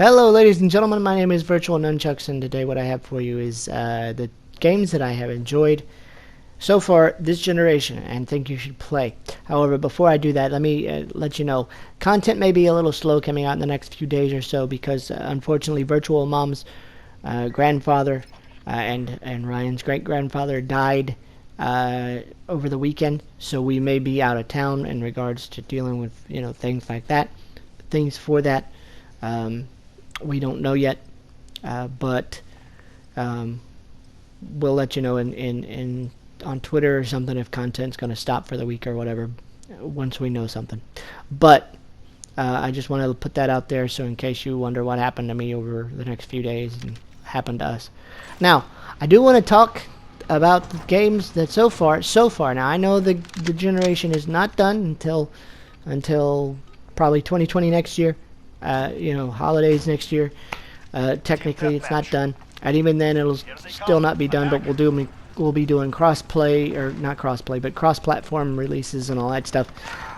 Hello ladies and gentlemen, my name is VirtualNunchucks, and today what I have for you is the games that I have enjoyed so far this generation and think you should play. However, before I do that, let me let you know, content may be a little slow coming out in the next few days or so because unfortunately Virtual Mom's grandfather and Ryan's great-grandfather died over the weekend, so we may be out of town in regards to dealing with things like that, things for that. We don't know yet, but we'll let you know in on Twitter or something if content's going to stop for the week or whatever once we know something. But I just wanted to put that out there, so in case you wonder what happened to me over the next few days and happened to us. Now, I do want to talk about the games that so far. Now, I know the generation is not done until probably 2020 next year. Holidays next year. Technically, it's not done, and even then, it'll still not be done. But we'll be doing cross-play, or not cross-play, but cross-platform releases and all that stuff.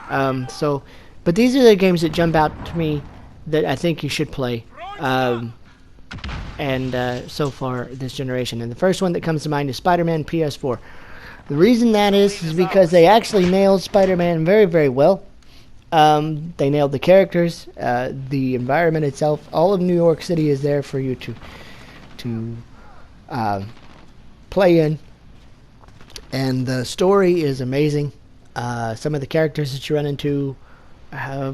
But these are the games that jump out to me that I think you should play. So far this generation, and the first one that comes to mind is Spider-Man PS4. The reason that is because they actually nailed Spider-Man very, very well. They nailed the characters, the environment itself. All of New York City is there for you to play in, and the story is amazing. Some of the characters that you run into, I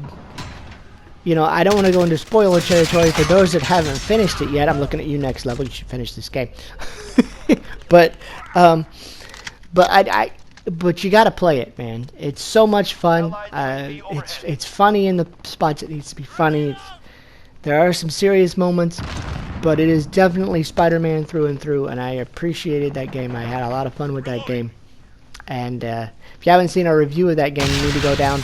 don't want to go into spoiler territory for those that haven't finished it yet. I'm looking at you, Next Level. You should finish this game. But you gotta play it, man. It's so much fun. It's funny in the spots it needs to be funny. There are some serious moments, but it is definitely Spider-Man through and through, and I appreciated that game. I had a lot of fun with that game. And if you haven't seen a review of that game, you need to go down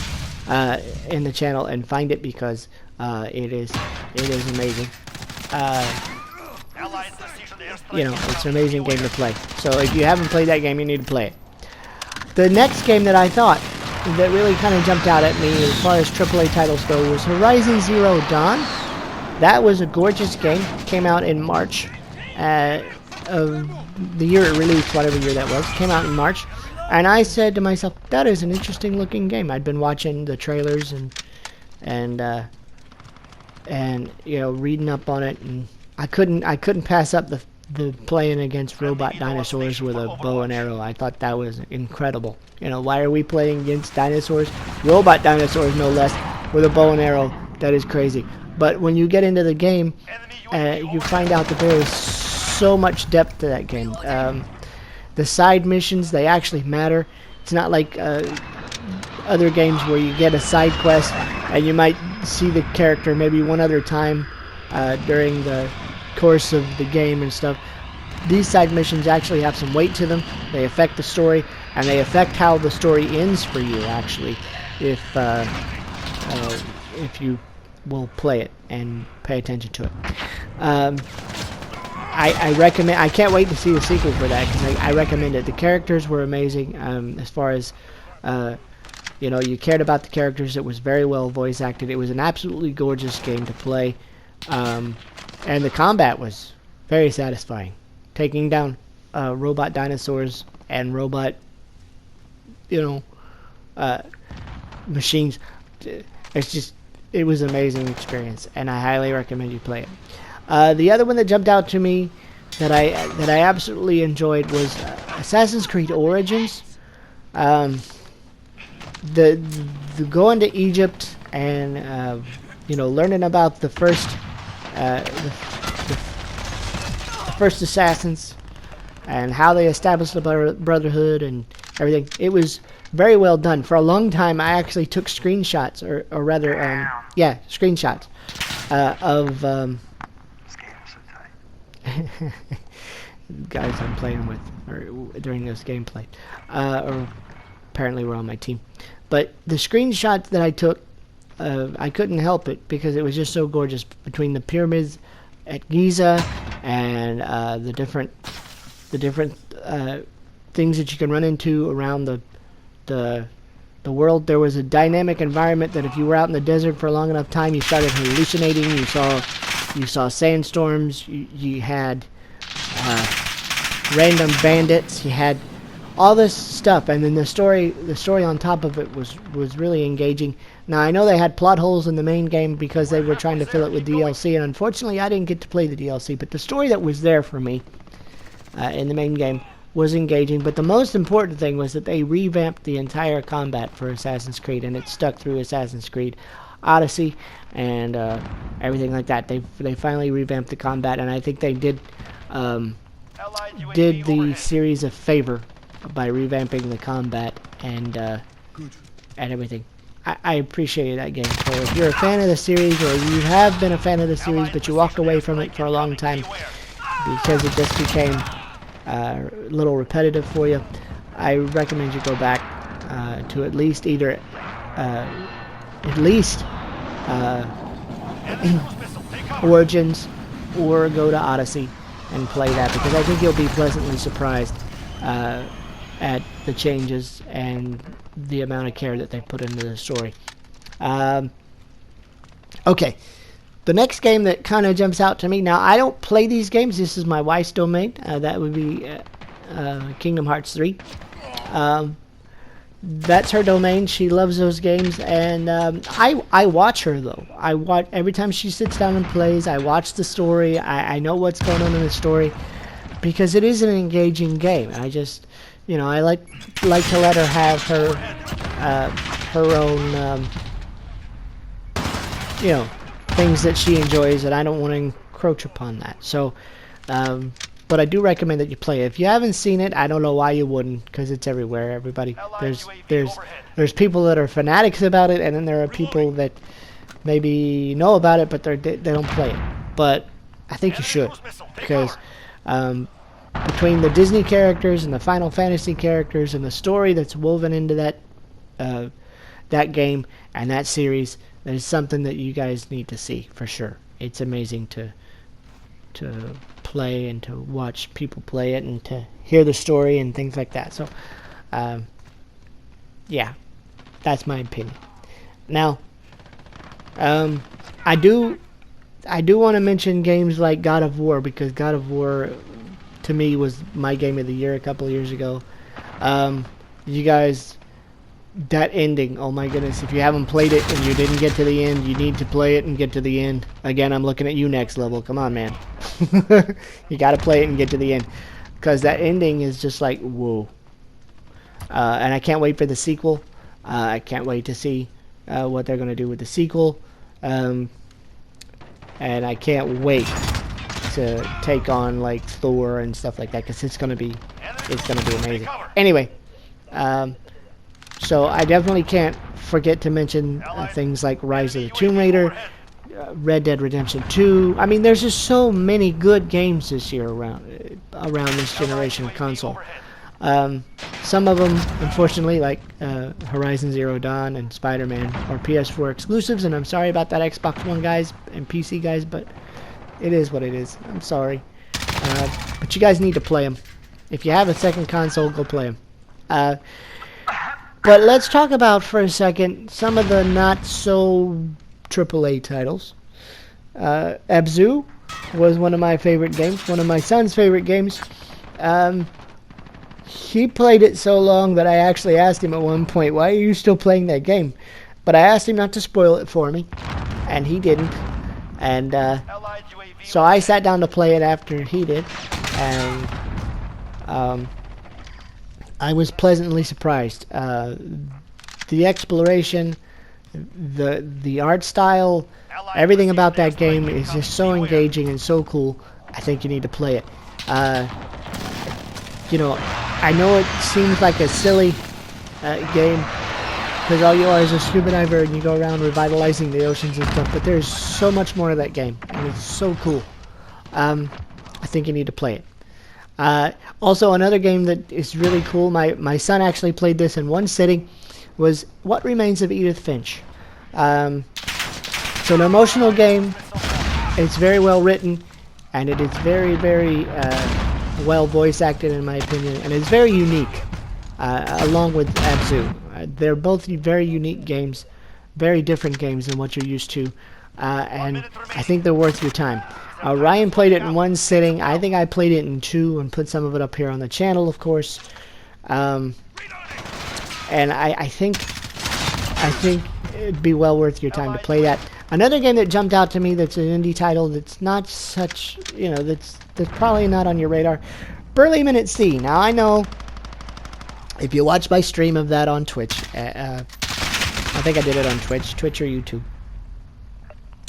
in the channel and find it, because it is amazing. It's an amazing game to play. So if you haven't played that game, you need to play it. The next game that I thought that really kind of jumped out at me as far as AAA titles go was Horizon Zero Dawn. That was a gorgeous game. Came out in March of the year it released, whatever year that was. Came out in March. And I said to myself, that is an interesting looking game. I'd been watching the trailers and reading up on it, and I couldn't pass up the playing against robot dinosaurs with a bow and arrow. I thought that was incredible. Why are we playing against dinosaurs? Robot dinosaurs, no less, with a bow and arrow. That is crazy. But when you get into the game, you find out that there is so much depth to that game. The side missions, they actually matter. It's not like other games where you get a side quest and you might see the character maybe one other time during the course of the game and stuff. These side missions actually have some weight to them. They affect the story, and they affect how the story ends for you, actually, if you will play it and pay attention to it. I recommend. I can't wait to see the sequel for that, because I recommend it. The characters were amazing. As far as you cared about the characters. It was very well voice acted. It was an absolutely gorgeous game to play. And the combat was very satisfying. Taking down robot dinosaurs and robot, machines. It was an amazing experience, and I highly recommend you play it. The other one that jumped out to me that I absolutely enjoyed was Assassin's Creed Origins. The going to Egypt and learning about the first first assassins and how they established the Brotherhood and everything. It was very well done. For a long time, I actually took screenshots, or rather, screenshots of guys I'm playing with during this gameplay, or apparently were on my team. But the screenshots that I took, I couldn't help it because it was just so gorgeous, between the pyramids at Giza and the different things that you can run into around the world. There was a dynamic environment that if you were out in the desert for a long enough time, you started hallucinating. You saw You saw sandstorms. You had random bandits. You had all this stuff, and then the story on top of it was really engaging. Now I know they had plot holes in the main game because they were trying to fill it with DLC, and unfortunately I didn't get to play the DLC. But the story that was there for me in the main game was engaging. But the most important thing was that they revamped the entire combat for Assassin's Creed, and it stuck through Assassin's Creed Odyssey and everything like that. They finally revamped the combat, and I think they did the series a favor by revamping the combat and everything. I appreciated that game. So if you're a fan of the series, or you have been a fan of the series but you walked away from it for a long time because it just became a little repetitive for you, I recommend you go back to at least Origins, or go to Odyssey and play that, because I think you'll be pleasantly surprised at the changes and the amount of care that they put into the story. Okay, the next game that kind of jumps out to me, now I don't play these games, this is my wife's domain, that would be Kingdom Hearts 3. That's her domain. She loves those games, and I watch her though. I watch every time she sits down and plays. I watch the story. I know what's going on in the story because it is an engaging game. I just, you know, I like to let her have her own, you know, things that she enjoys, and I don't want to encroach upon that. So, but I do recommend that you play it. If you haven't seen it, I don't know why you wouldn't, because it's everywhere. Everybody, there's people that are fanatics about it, and then there are people that maybe know about it, but they don't play it. But I think you should, because between the Disney characters and the Final Fantasy characters and the story that's woven into that game and that series, there's something that you guys need to see for sure. It's amazing to play and to watch people play it and to hear the story and things like that. So yeah, that's my opinion. Now I do want to mention games like God of War, because God of War to me was my game of the year a couple of years ago. You guys, that ending, oh my goodness, if you haven't played it and you didn't get to the end, you need to play it and get to the end. Again, I'm looking at you, Next Level. Come on, man. You got to play it and get to the end, because that ending is just like, whoa. And I can't wait for the sequel. I can't wait to see what they're going to do with the sequel. And I can't wait to take on like Thor and stuff like that, because it's going to be amazing. Anyway, so I definitely can't forget to mention things like Rise of the Tomb Raider, Red Dead Redemption 2. I mean, there's just so many good games this year around this generation console. Some of them, unfortunately, like Horizon Zero Dawn and Spider-Man, are PS4 exclusives, and I'm sorry about that, Xbox One guys and PC guys, but it is what it is. I'm sorry. But you guys need to play them. If you have a second console, go play them. But let's talk about for a second some of the not so AAA titles. Abzu was one of my favorite games, one of my son's favorite games. He played it so long that I actually asked him at one point, why are you still playing that game? But I asked him not to spoil it for me, and he didn't. And so I sat down to play it after he did, and I was pleasantly surprised. The exploration, the art style, everything about that game is just so engaging and so cool. I think you need to play it. You know, I know it seems like a silly game, because all you are is a scuba diver and you go around revitalizing the oceans and stuff, but there's so much more to that game, and it's so cool. I think you need to play it. Also, another game that is really cool, my son actually played this in one sitting, was What Remains of Edith Finch. It's an emotional game. It's very well written, and it is very, very well voice acted, in my opinion, and it's very unique, along with Abzu. They're both very unique games, very different games than what you're used to and I think they're worth your time. Ryan played it in one sitting. I think I played it in two and put some of it up here on the channel, of course. And I think it'd be well worth your time to play that. Another game that jumped out to me that's an indie title that's not such, that's probably not on your radar, Burly Minute C. Now I know if you watch my stream of that on Twitch, I think I did it on Twitch or YouTube.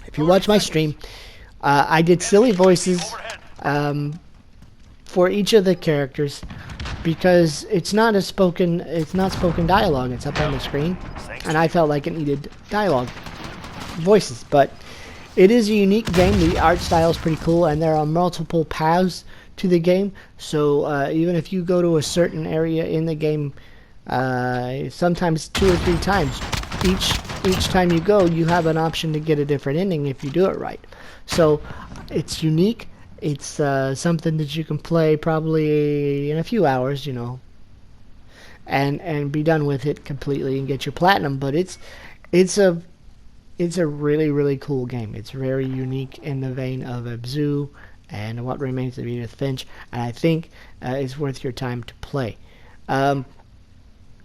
If you watch my stream, I did silly voices for each of the characters because it's not spoken dialogue. It's up on the screen, and I felt like it needed dialogue, voices. But it is a unique game. The art style is pretty cool, and there are multiple paths to the game. So even if you go to a certain area in the game, sometimes 2 or 3 times, each time you go, you have an option to get a different ending if you do it right. So it's unique. It's something that you can play probably in a few hours, and be done with it completely and get your platinum. But it's a really, really cool game. It's very unique in the vein of Abzu and What Remains of Edith Finch, and I think it's worth your time to play. And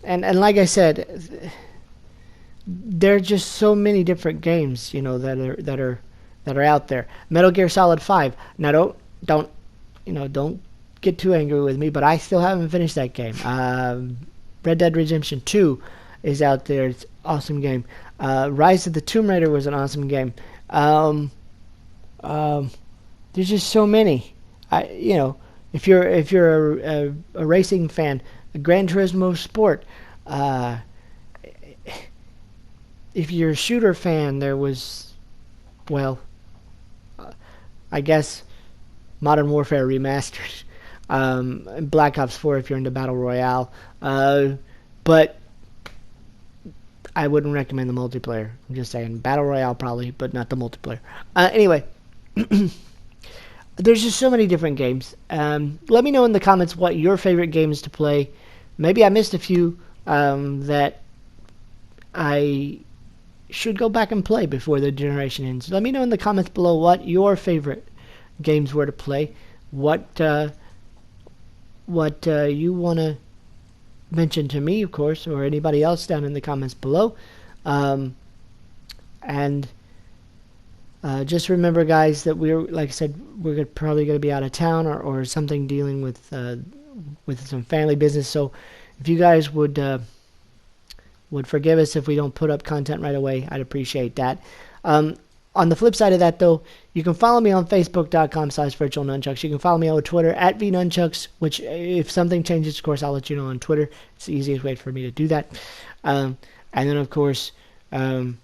like I said, there are just so many different games, that are out there. Metal Gear Solid 5. Now don't get too angry with me, but I still haven't finished that game. Red Dead Redemption 2 is out there. It's an awesome game. Rise of the Tomb Raider was an awesome game. There's just so many. If you're a racing fan, a Gran Turismo Sport. If you're a shooter fan, there was, I guess, Modern Warfare Remastered. Black Ops 4 if you're into Battle Royale. But I wouldn't recommend the multiplayer. I'm just saying. Battle Royale probably, but not the multiplayer. Anyway, there's just so many different games. Let me know in the comments what your favorite game is to play. Maybe I missed a few that I should go back and play before the generation ends. Let me know in the comments below what your favorite games were to play. What you want to mention to me, of course, or anybody else down in the comments below. Just remember, guys, that like I said, we're probably going to be out of town or something, dealing with some family business. So if you guys would forgive us if we don't put up content right away, I'd appreciate that. On the flip side of that, though, you can follow me on Facebook.com/VirtualNunchucks. You can follow me on Twitter @VNunchucks, which, if something changes, of course, I'll let you know on Twitter. It's the easiest way for me to do that. And then, of course, you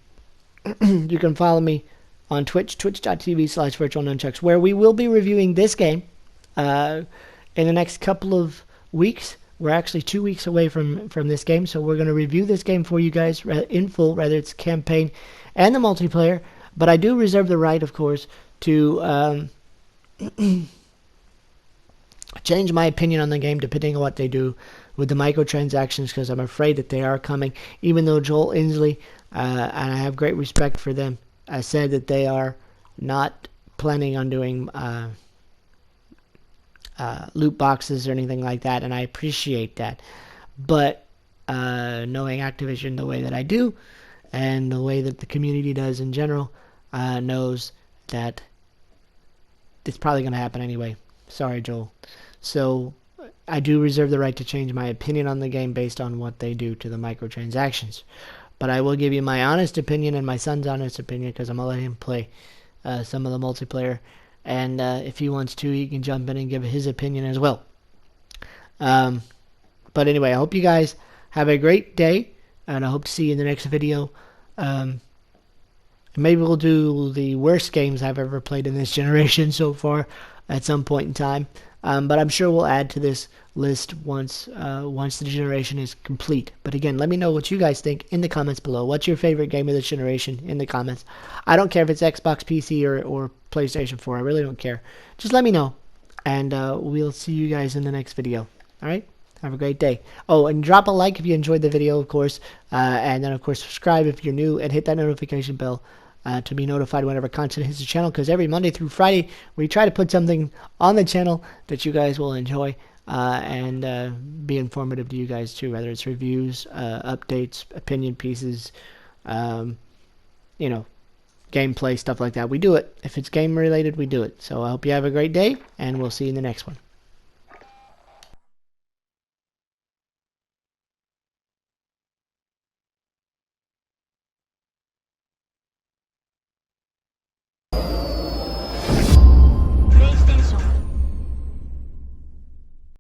can follow me on Twitch, twitch.tv/VirtualNunchucks, where we will be reviewing this game in the next couple of weeks. We're actually 2 weeks away from this game, so we're going to review this game for you guys in full, whether it's campaign and the multiplayer. But I do reserve the right, of course, to change my opinion on the game depending on what they do with the microtransactions, because I'm afraid that they are coming. Even though Joel Inslee, and I have great respect for them, said that they are not planning on doing loot boxes or anything like that, and I appreciate that. But knowing Activision the way that I do, and the way that the community does in general, knows that it's probably going to happen anyway. Sorry, Joel. So I do reserve the right to change my opinion on the game based on what they do to the microtransactions. But I will give you my honest opinion and my son's honest opinion, because I'm going to let him play some of the multiplayer. And if he wants to, he can jump in and give his opinion as well. But anyway, I hope you guys have a great day, and I hope to see you in the next video. Maybe we'll do the worst games I've ever played in this generation so far at some point in time. But I'm sure we'll add to this list once the generation is complete. But again, let me know what you guys think in the comments below. What's your favorite game of this generation in the comments? I don't care if it's Xbox, PC, or PlayStation 4. I really don't care. Just let me know, and we'll see you guys in the next video. All right? Have a great day. Oh, and drop a like if you enjoyed the video, of course. And then, of course, subscribe if you're new, and hit that notification bell to be notified whenever content hits the channel, because every Monday through Friday we try to put something on the channel that you guys will enjoy and be informative to you guys too, whether it's reviews, updates, opinion pieces, you know, gameplay, stuff like that. We do it. If it's game related, we do it. So I hope you have a great day, and we'll see you in the next one.